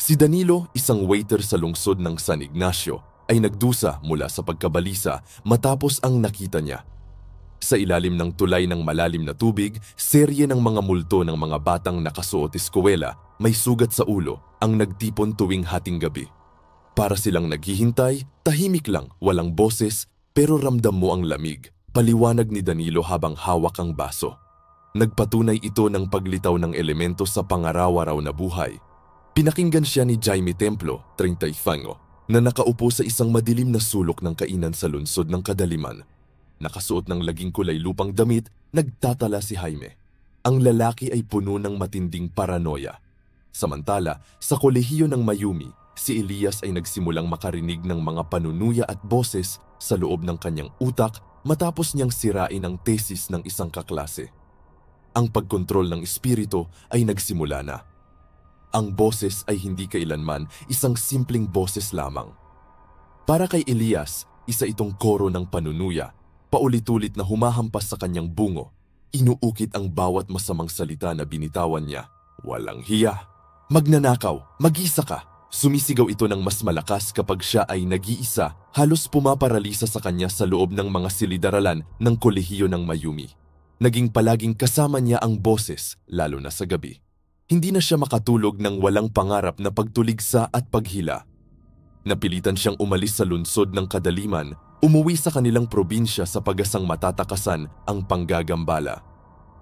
Si Danilo, isang waiter sa lungsod ng San Ignacio, ay nagdusa mula sa pagkabalisa matapos ang nakita niya. Sa ilalim ng tulay ng malalim na tubig, serye ng mga multo ng mga batang nakasuot eskwela, may sugat sa ulo, ang nagtipon tuwing hating gabi. Para silang naghihintay, tahimik lang, walang boses, pero ramdam mo ang lamig, paliwanag ni Danilo habang hawak ang baso. Nagpatunay ito ng paglitaw ng elemento sa pangaraw-araw na buhay. Pinakinggan siya ni Jaime Templo, 35, na nakaupo sa isang madilim na sulok ng kainan sa lungsod ng Kadaliman. Nakasuot ng laging kulay lupang damit, nagtatala si Jaime. Ang lalaki ay puno ng matinding paranoia. Samantala, sa kolehiyo ng Mayumi, si Elias ay nagsimulang makarinig ng mga panunuya at boses sa loob ng kanyang utak matapos niyang sirain ang tesis ng isang kaklase. Ang pagkontrol ng espiritu ay nagsimula na. Ang boses ay hindi kailanman isang simpleng boses lamang. Para kay Elias, isa itong koro ng panunuya, paulit-ulit na humahampas sa kanyang bungo. Inuukit ang bawat masamang salita na binitawan niya. Walang hiya. Magnanakaw, mag-isa ka. Sumisigaw ito ng mas malakas kapag siya ay nag-iisa, halos pumaparalisa sa kanya sa loob ng mga silid-aralan ng kolehiyo ng Mayumi. Naging palaging kasama niya ang boses, lalo na sa gabi. Hindi na siya makatulog ng walang pangarap na pagtuligsa at paghila. Napilitan siyang umalis sa lungsod ng Kadaliman, umuwi sa kanilang probinsya sa pag-asang matatakasan ang panggagambala.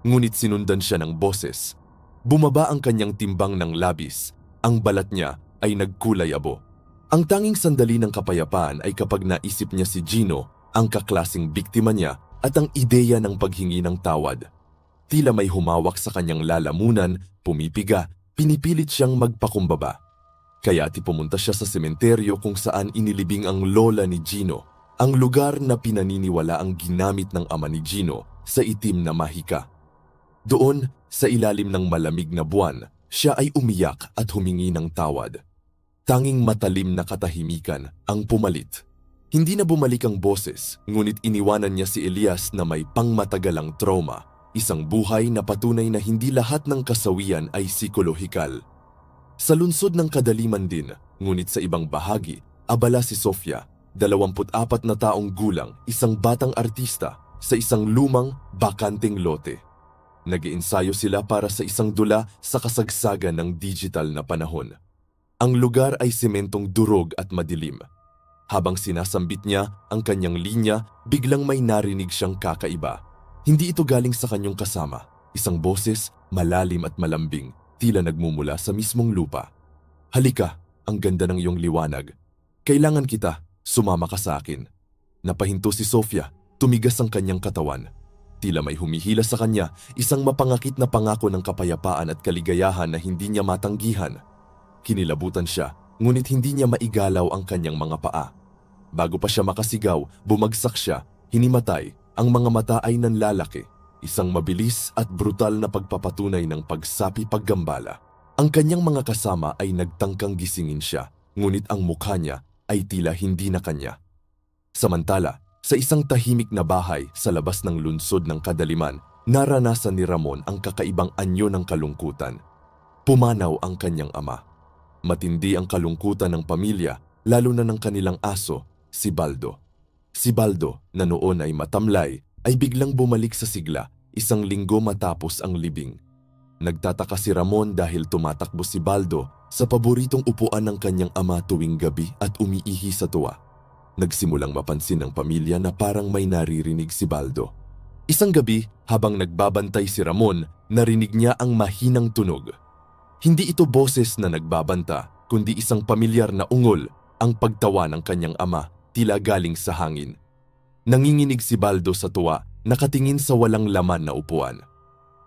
Ngunit sinundan siya ng boses. Bumaba ang kanyang timbang ng labis. Ang balat niya ay nagkulay abo. Ang tanging sandali ng kapayapaan ay kapag naisip niya si Gino, ang kaklasing biktima niya, at ang ideya ng paghingi ng tawad. Tila may humawak sa kanyang lalamunan, pumipiga, pinipilit siyang magpakumbaba. Kaya pumunta siya sa sementeryo kung saan inilibing ang lola ni Gino, ang lugar na pinaniniwala ang ginamit ng ama ni Gino sa itim na mahika. Doon, sa ilalim ng malamig na buwan, siya ay umiyak at humingi ng tawad. Tanging matalim na katahimikan ang pumalit. Hindi na bumalik ang boses, ngunit iniwanan niya si Elias na may pangmatagalang trauma, isang buhay na patunay na hindi lahat ng kasawian ay psikolohikal. Sa lungsod ng Kadaliman din, ngunit sa ibang bahagi, abala si Sofia, 24 na taong gulang, isang batang artista sa isang lumang, bakanteng lote. Nag-iensayo sila para sa isang dula sa kasagsagan ng digital na panahon. Ang lugar ay sementong durog at madilim. Habang sinasambit niya ang kanyang linya, biglang may narinig siyang kakaiba. Hindi ito galing sa kanyang kasama. Isang boses, malalim at malambing, tila nagmumula sa mismong lupa. Halika, ang ganda ng iyong liwanag. Kailangan kita, sumama ka sa akin. Napahinto si Sofia, tumigas ang kanyang katawan. Tila may humihila sa kanya, isang mapangakit na pangako ng kapayapaan at kaligayahan na hindi niya matanggihan. Kinilabutan siya, ngunit hindi niya maigalaw ang kanyang mga paa. Bago pa siya makasigaw, bumagsak siya, hinimatay, ang mga mata ay nanlalaki, isang mabilis at brutal na pagpapatunay ng pagsapi-paggambala. Ang kanyang mga kasama ay nagtangkang gisingin siya, ngunit ang mukha niya ay tila hindi na kanya. Samantala, sa isang tahimik na bahay sa labas ng lungsod ng Kadaliman, naranasan ni Ramon ang kakaibang anyo ng kalungkutan. Pumanaw ang kanyang ama. Matindi ang kalungkutan ng pamilya, lalo na ng kanilang aso, si Baldo. Si Baldo, na noon ay matamlay, ay biglang bumalik sa sigla, isang linggo matapos ang libing. Nagtataka si Ramon dahil tumatakbo si Baldo sa paboritong upuan ng kanyang ama tuwing gabi at umiihi sa tuwa. Nagsimulang mapansin ng pamilya na parang may naririnig si Baldo. Isang gabi, habang nagbabantay si Ramon, narinig niya ang mahinang tunog. Hindi ito boses na nagbabanta, kundi isang pamilyar na ungol, ang pagtawa ng kanyang ama, tila galing sa hangin. Nanginginig si Baldo sa tuwa, nakatingin sa walang laman na upuan.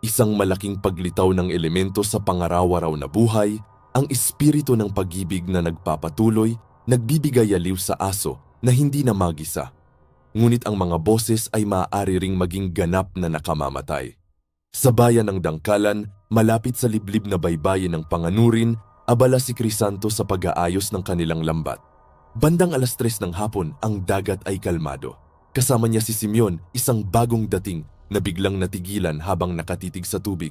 Isang malaking paglitaw ng elemento sa pangaraw-araw na buhay, ang espiritu ng pag-ibig na nagpapatuloy, nagbibigay aliw sa aso na hindi na magisa. Ngunit ang mga boses ay maaari ring maging ganap na nakamamatay. Sa bayan ng Dangkalan, malapit sa liblib na baybayin ng Panganurin, abala si Crisanto sa pag-aayos ng kanilang lambat. Bandang 3:00 ng hapon, ang dagat ay kalmado. Kasama niya si Simeon, isang bagong dating na biglang natigilan habang nakatitig sa tubig.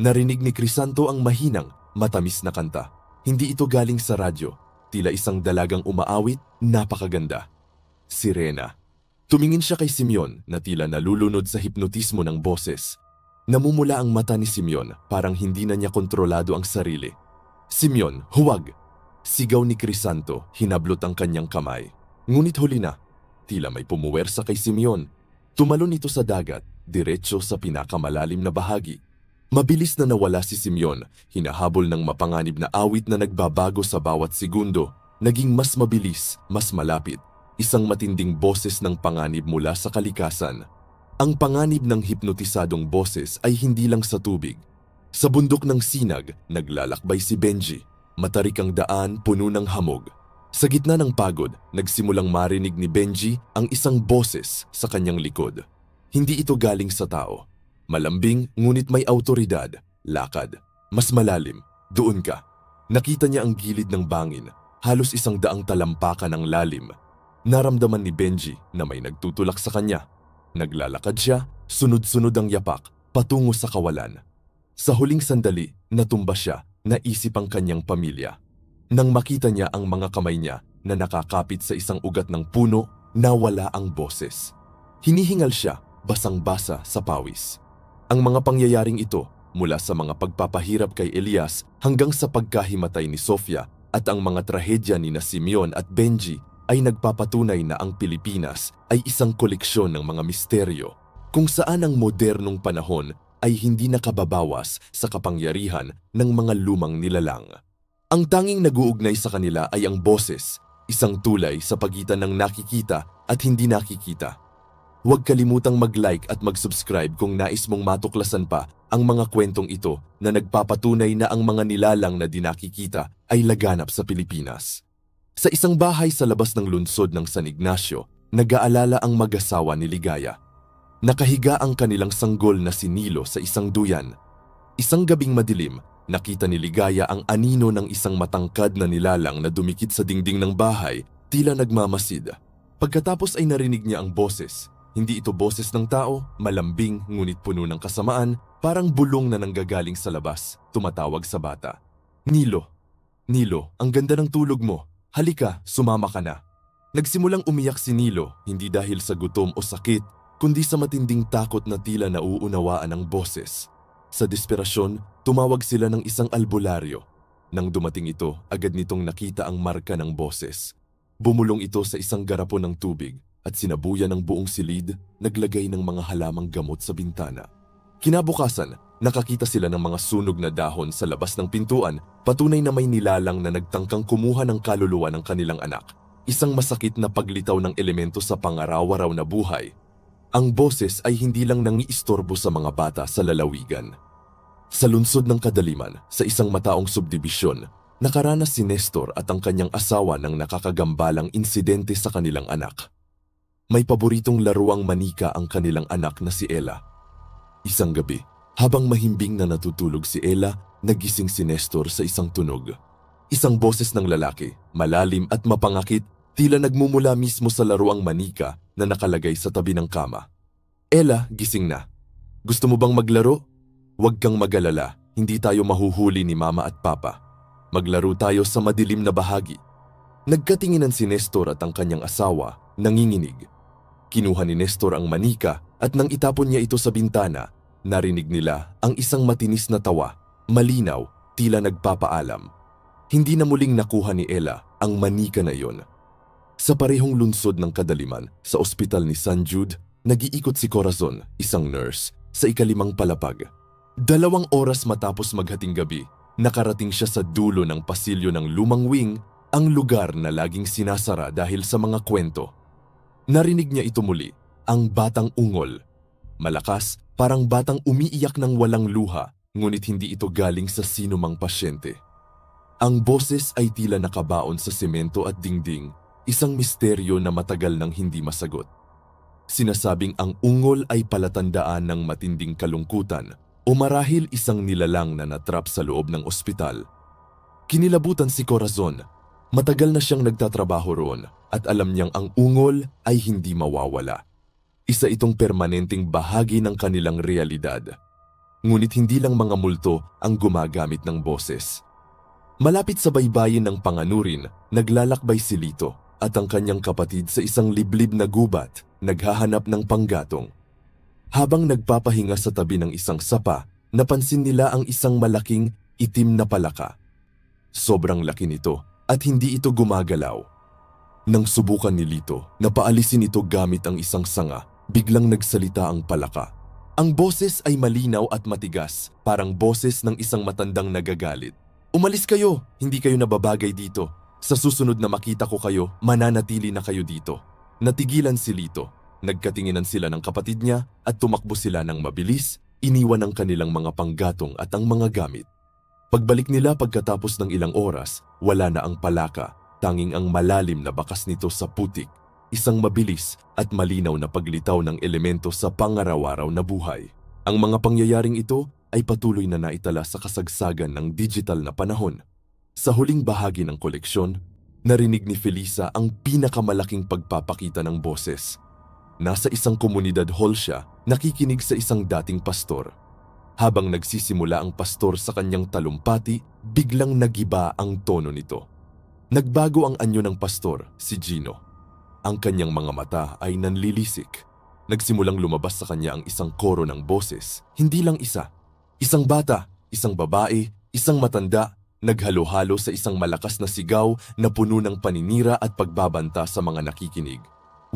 Narinig ni Crisanto ang mahinang, matamis na kanta. Hindi ito galing sa radyo, tila isang dalagang umaawit, napakaganda. Sirena. Tumingin siya kay Simeon na tila nalulunod sa hipnotismo ng boses. Namumula ang mata ni Simeon, parang hindi na niya kontrolado ang sarili. Simeon, huwag! Sigaw ni Crisanto, hinablot ang kanyang kamay. Ngunit huli na, tila may pumuwersa kay Simeon. Tumalon ito sa dagat, diretso sa pinakamalalim na bahagi. Mabilis na nawala si Simeon, hinahabol ng mapanganib na awit na nagbabago sa bawat segundo. Naging mas mabilis, mas malapit. Isang matinding boses ng panganib mula sa kalikasan. Ang panganib ng hipnotisadong boses ay hindi lang sa tubig. Sa bundok ng Sinag, naglalakbay si Benji. Matarik ang daan, puno ng hamog. Sa gitna ng pagod, nagsimulang marinig ni Benji ang isang boses sa kanyang likod. Hindi ito galing sa tao. Malambing, ngunit may awtoridad. Lakad. Mas malalim. Doon ka. Nakita niya ang gilid ng bangin. Halos 100 talampakan ng lalim. Naramdaman ni Benji na may nagtutulak sa kanya. Naglalakad siya, sunod-sunod ang yapak, patungo sa kawalan. Sa huling sandali, natumba siya, naisip ang kanyang pamilya. Nang makita niya ang mga kamay niya na nakakapit sa isang ugat ng puno, nawala ang boses. Hinihingal siya, basang-basa sa pawis. Ang mga pangyayaring ito, mula sa mga pagpapahirap kay Elias hanggang sa pagkahimatay ni Sofia at ang mga trahedya ni na Simeon at Benji, ay nagpapatunay na ang Pilipinas ay isang koleksyon ng mga misteryo, kung saan ang modernong panahon ay hindi nakababawas sa kapangyarihan ng mga lumang nilalang. Ang tanging naguugnay sa kanila ay ang boses, isang tulay sa pagitan ng nakikita at hindi nakikita. Huwag kalimutang mag-like at mag-subscribe kung nais mong matuklasan pa ang mga kwentong ito na nagpapatunay na ang mga nilalang na di nakikita ay laganap sa Pilipinas. Sa isang bahay sa labas ng lungsod ng San Ignacio, nag-aalala ang mag-asawa ni Ligaya. Nakahiga ang kanilang sanggol na si Nilo sa isang duyan. Isang gabing madilim, nakita ni Ligaya ang anino ng isang matangkad na nilalang na dumikit sa dingding ng bahay, tila nagmamasid. Pagkatapos ay narinig niya ang boses. Hindi ito boses ng tao, malambing ngunit puno ng kasamaan, parang bulong na nanggagaling sa labas, tumatawag sa bata. Nilo, Nilo, ang ganda ng tulog mo. Halika, sumama ka na. Nagsimulang umiyak si Nilo, hindi dahil sa gutom o sakit, kundi sa matinding takot na tila nauunawaan ng boses. Sa desperasyon, tumawag sila ng isang albularyo. Nang dumating ito, agad nitong nakita ang marka ng boses. Bumulong ito sa isang garapon ng tubig at sinabuyan ng buong silid, naglagay ng mga halamang gamot sa bintana. Kinabukasan, nakakita sila ng mga sunog na dahon sa labas ng pintuan, patunay na may nilalang na nagtangkang kumuha ng kaluluwa ng kanilang anak. Isang masakit na paglitaw ng elemento sa pangaraw-araw na buhay. Ang boses ay hindi lang nangiistorbo sa mga bata sa lalawigan. Sa lungsod ng Kadaliman, sa isang mataong subdibisyon, nakaranas si Nestor at ang kanyang asawa ng nakakagambalang insidente sa kanilang anak. May paboritong laruang manika ang kanilang anak na si Ella. Isang gabi, habang mahimbing na natutulog si Ella, nagising si Nestor sa isang tunog. Isang boses ng lalaki, malalim at mapangakit, tila nagmumula mismo sa laruang manika na nakalagay sa tabi ng kama. Ella, gising na. Gusto mo bang maglaro? Huwag kang mag-alala, hindi tayo mahuhuli ni Mama at Papa. Maglaro tayo sa madilim na bahagi. Nagkatinginan si Nestor at ang kanyang asawa, nanginginig. Kinuha ni Nestor ang manika at nang itapon niya ito sa bintana, narinig nila ang isang matinis na tawa, malinaw, tila nagpapaalam. Hindi na muling nakuha ni Ella ang manika na iyon. Sa parehong lungsod ng Kadaliman, sa ospital ni San Jude, nag-iikot si Corazon, isang nurse, sa ikalimang palapag. 2 oras matapos maghating gabi, nakarating siya sa dulo ng pasilyo ng lumang wing, ang lugar na laging sinasara dahil sa mga kwento. Narinig niya ito muli, ang batang ungol. Malakas, parang batang umiiyak ng walang luha, ngunit hindi ito galing sa sinumang pasyente. Ang boses ay tila nakabaon sa semento at dingding, isang misteryo na matagal nang hindi masagot. Sinasabing ang ungol ay palatandaan ng matinding kalungkutan o marahil isang nilalang na natrap sa loob ng ospital. Kinilabutan si Corazon. Matagal na siyang nagtatrabaho roon at alam niyang ang ungol ay hindi mawawala. Isa itong permanenteng bahagi ng kanilang realidad. Ngunit hindi lang mga multo ang gumagamit ng boses. Malapit sa baybayin ng Panganurin, naglalakbay si Lito at ang kanyang kapatid sa isang liblib na gubat, naghahanap ng panggatong. Habang nagpapahinga sa tabi ng isang sapa, napansin nila ang isang malaking itim na palaka. Sobrang laki nito at hindi ito gumagalaw. Nang subukan ni Lito na paalisin ito gamit ang isang sanga, biglang nagsalita ang palaka. Ang boses ay malinaw at matigas, parang boses ng isang matandang nagagalit. "Umalis kayo! Hindi kayo nababagay dito. Sa susunod na makita ko kayo, mananatili na kayo dito." Natigilan si Lito. Nagkatinginan sila ng kapatid niya at tumakbo sila ng mabilis, iniwan ang kanilang mga panggatong at ang mga gamit. Pagbalik nila pagkatapos ng ilang oras, wala na ang palaka, tanging ang malalim na bakas nito sa putik, isang mabilis at malinaw na paglitaw ng elemento sa pangaraw-araw na buhay. Ang mga pangyayaring ito ay patuloy na naitala sa kasagsagan ng digital na panahon. Sa huling bahagi ng koleksyon, narinig ni Felisa ang pinakamalaking pagpapakita ng boses. Nasa isang komunidad hall siya, nakikinig sa isang dating pastor. Habang nagsisimula ang pastor sa kanyang talumpati, biglang nagiba ang tono nito. Nagbago ang anyo ng pastor, si Gino. Ang kanyang mga mata ay nanlilisik. Nagsimulang lumabas sa kanya ang isang koro ng boses, hindi lang isa. Isang bata, isang babae, isang matanda, naghalo-halo sa isang malakas na sigaw na puno ng paninira at pagbabanta sa mga nakikinig.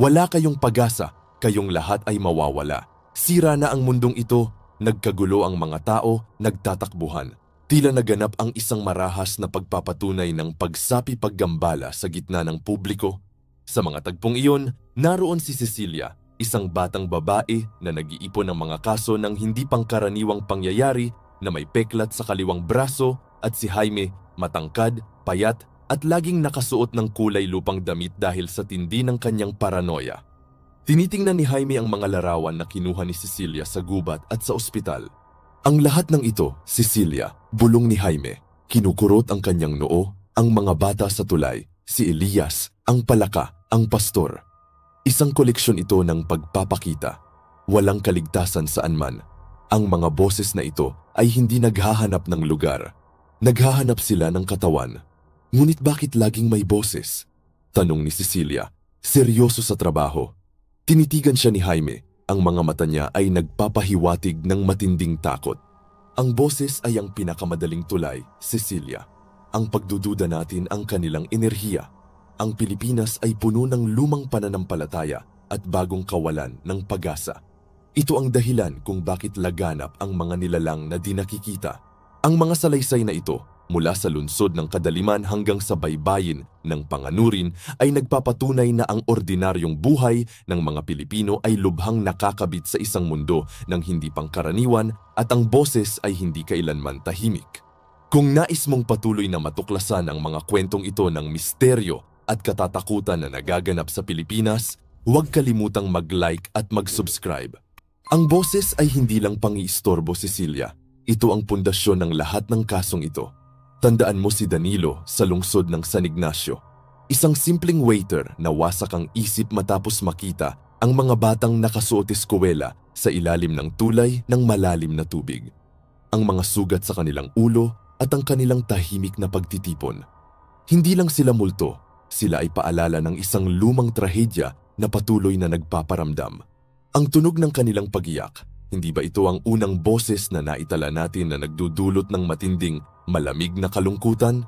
"Wala kayong pag-asa, kayong lahat ay mawawala. Sira na ang mundong ito." Nagkagulo ang mga tao, nagtatakbuhan. Tila naganap ang isang marahas na pagpapatunay ng pagsapi-paggambala sa gitna ng publiko. Sa mga tagpong iyon, naroon si Cecilia, isang batang babae na nag-iipon ng mga kaso ng hindi pangkaraniwang pangyayari na may peklat sa kaliwang braso, at si Jaime, matangkad, payat at laging nakasuot ng kulay lupang damit dahil sa tindi ng kanyang paranoia. Tinitingnan ni Jaime ang mga larawan na kinuha ni Cecilia sa gubat at sa ospital. Ang lahat ng ito, Cecilia, bulong ni Jaime. Kinukurot ang kanyang noo, ang mga bata sa tulay, si Elias, ang palaka, ang pastor. Isang koleksyon ito ng pagpapakita. Walang kaligtasan saan man. Ang mga boses na ito ay hindi naghahanap ng lugar. Naghahanap sila ng katawan. Ngunit bakit laging may boses? Tanong ni Cecilia, seryoso sa trabaho. Tinitigan siya ni Jaime. Ang mga mata niya ay nagpapahiwatig ng matinding takot. Ang boses ay ang pinakamadaling tulay, Cecilia. Ang pagdududa natin ang kanilang enerhiya. Ang Pilipinas ay puno ng lumang pananampalataya at bagong kawalan ng pag-asa. Ito ang dahilan kung bakit laganap ang mga nilalang na di nakikita. Ang mga salaysay na ito, mula sa lungsod ng Kadaliman hanggang sa baybayin ng Panganurin, ay nagpapatunay na ang ordinaryong buhay ng mga Pilipino ay lubhang nakakabit sa isang mundo ng hindi pangkaraniwan at ang boses ay hindi kailanman tahimik. Kung nais mong patuloy na matuklasan ang mga kwentong ito ng misteryo at katatakutan na nagaganap sa Pilipinas, huwag kalimutang mag-like at mag-subscribe. Ang boses ay hindi lang pangiistorbo, Cecilia. Ito ang pundasyon ng lahat ng kasong ito. Tandaan mo si Danilo sa lungsod ng San Ignacio. Isang simpleng waiter na wasak ang isip matapos makita ang mga batang nakasuot eskwela sa ilalim ng tulay ng malalim na tubig. Ang mga sugat sa kanilang ulo at ang kanilang tahimik na pagtitipon. Hindi lang sila multo, sila ay paalala ng isang lumang trahedya na patuloy na nagpaparamdam. Ang tunog ng kanilang pagiyak, hindi ba ito ang unang boses na naitala natin na nagdudulot ng matinding, malamig na kalungkutan?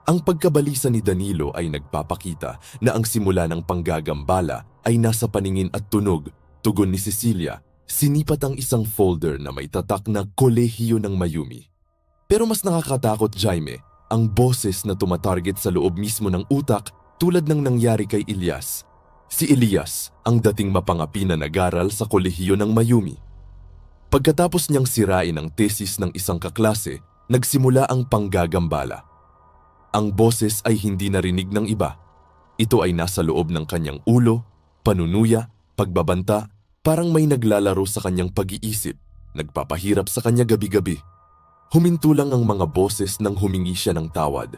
Ang pagkabalisa ni Danilo ay nagpapakita na ang simula ng panggagambala ay nasa paningin at tunog. Tugon ni Cecilia, sinipat ang isang folder na may tatak na Kolehiyo ng Mayumi. Pero mas nakakatakot, Jaime, ang boses na tumatarget sa loob mismo ng utak tulad ng nangyari kay Elias. Si Elias, ang dating mapangapi na nag-aral sa Kolehiyo ng Mayumi. Pagkatapos niyang sirain ang tesis ng isang kaklase, nagsimula ang panggagambala. Ang boses ay hindi narinig ng iba. Ito ay nasa loob ng kanyang ulo, panunuya, pagbabanta, parang may naglalaro sa kanyang pag-iisip, nagpapahirap sa kanya gabi-gabi. Huminto lang ang mga boses nang humingi siya ng tawad.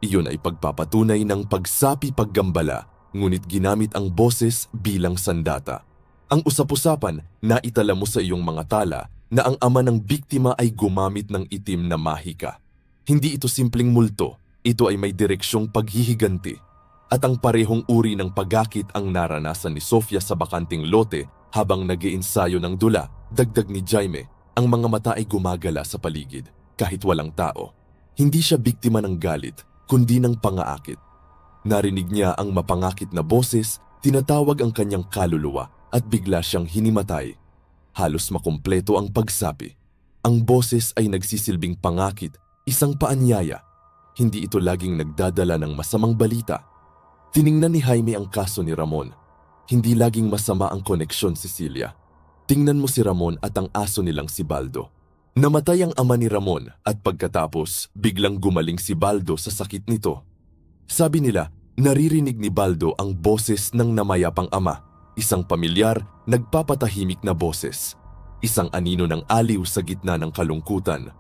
Iyon ay pagpapatunay ng pagsapi-paggambala, ngunit ginamit ang boses bilang sandata. Ang usap-usapan, naitala mo sa iyong mga tala na ang ama ng biktima ay gumamit ng itim na mahika. Hindi ito simpleng multo, ito ay may direksyong paghihiganti. At ang parehong uri ng pagakit ang naranasan ni Sofia sa bakanting lote habang nag-iensayo ng dula. Dagdag ni Jaime, ang mga mata ay gumagala sa paligid kahit walang tao. Hindi siya biktima ng galit, kundi ng pangaakit. Narinig niya ang mapangakit na boses, tinatawag ang kanyang kaluluwa at bigla siyang hinimatay. Halos makumpleto ang pagsapi. Ang boses ay nagsisilbing pangakit, isang paanyaya. Hindi ito laging nagdadala ng masamang balita. Tiningnan ni Jaime ang kaso ni Ramon. Hindi laging masama ang koneksyon, Cecilia. Tingnan mo si Ramon at ang aso nilang si Baldo. Namatay ang ama ni Ramon at pagkatapos biglang gumaling si Baldo sa sakit nito. Sabi nila, naririnig ni Baldo ang boses ng namayapang ama, isang pamilyar, nagpapatahimik na boses. Isang anino ng aliw sa gitna ng kalungkutan.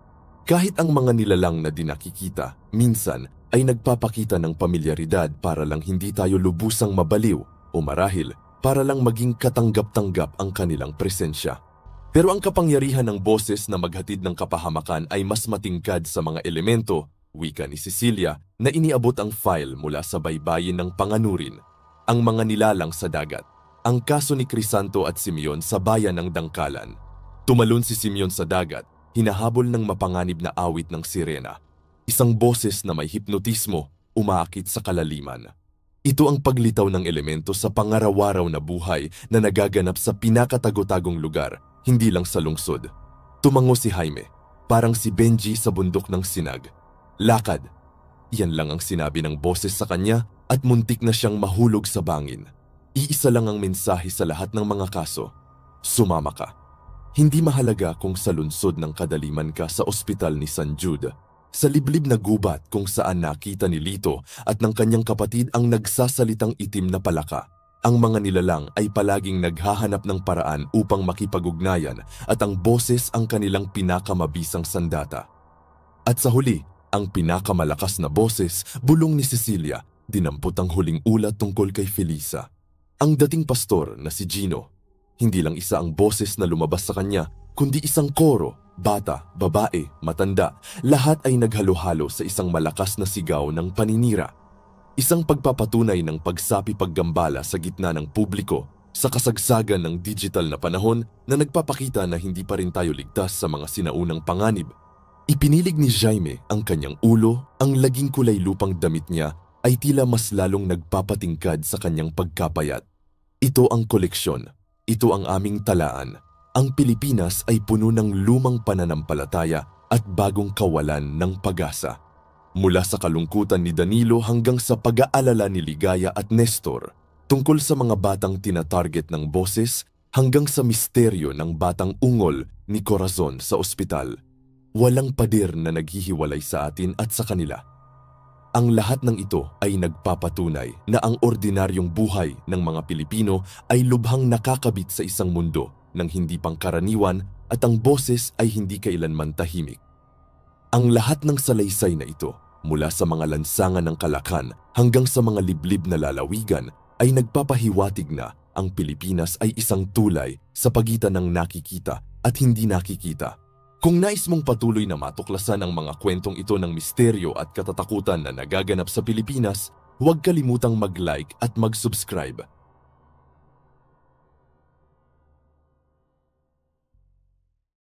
Kahit ang mga nilalang na di nakikita, minsan ay nagpapakita ng pamilyaridad para lang hindi tayo lubusang mabaliw o marahil para lang maging katanggap-tanggap ang kanilang presensya. Pero ang kapangyarihan ng boses na maghatid ng kapahamakan ay mas matingkad sa mga elemento, wika ni Cecilia, na iniabot ang file mula sa baybayin ng panganurin, ang mga nilalang sa dagat, ang kaso ni Crisanto at Simeon sa bayan ng Dangkalan. Tumalon si Simeon sa dagat, hinahabol ng mapanganib na awit ng sirena. Isang boses na may hipnotismo, umaakit sa kalaliman. Ito ang paglitaw ng elemento sa pangaraw-araw na buhay na nagaganap sa pinakatago-tagong lugar, hindi lang sa lungsod. Tumango si Jaime, parang si Benji sa bundok ng Sinag. Lakad. Iyan lang ang sinabi ng boses sa kanya at muntik na siyang mahulog sa bangin. Iisa lang ang mensahe sa lahat ng mga kaso. Sumama ka. Hindi mahalaga kung sa lungsod ng Kadaliman ka sa ospital ni San Jude, sa liblib na gubat kung saan nakita ni Lito at ng kanyang kapatid ang nagsasalitang itim na palaka. Ang mga nilalang ay palaging naghahanap ng paraan upang makipag-ugnayan at ang boses ang kanilang pinakamabisang sandata. At sa huli, ang pinakamalakas na boses, bulong ni Cecilia, dinampot ang huling ulat tungkol kay Felisa. Ang dating pastor na si Gino, hindi lang isa ang boses na lumabas sa kanya, kundi isang koro, bata, babae, matanda, lahat ay naghalo-halo sa isang malakas na sigaw ng paninira. Isang pagpapatunay ng pagsapi-paggambala sa gitna ng publiko sa kasagsagan ng digital na panahon na nagpapakita na hindi pa rin tayo ligtas sa mga sinaunang panganib. Ipinilig ni Jaime ang kanyang ulo, ang laging kulay lupang damit niya ay tila mas lalong nagpapatingkad sa kanyang pagkapayat. Ito ang koleksyon. Ito ang aming talaan. Ang Pilipinas ay puno ng lumang pananampalataya at bagong kawalan ng pag-asa. Mula sa kalungkutan ni Danilo hanggang sa pag-aalala ni Ligaya at Nestor, tungkol sa mga batang tinatarget ng boses hanggang sa misteryo ng batang ungol ni Corazon sa ospital. Walang pader na naghihiwalay sa atin at sa kanila. Ang lahat ng ito ay nagpapatunay na ang ordinaryong buhay ng mga Pilipino ay lubhang nakakabit sa isang mundo ng hindi pangkaraniwan at ang boses ay hindi kailanman tahimik. Ang lahat ng salaysay na ito, mula sa mga lansangan ng Kalakan hanggang sa mga liblib na lalawigan, ay nagpapahiwatig na ang Pilipinas ay isang tulay sa pagitan ng nakikita at hindi nakikita. Kung nais mong patuloy na matuklasan ang mga kwentong ito ng misteryo at katatakutan na nagaganap sa Pilipinas, huwag kalimutang mag-like at mag-subscribe.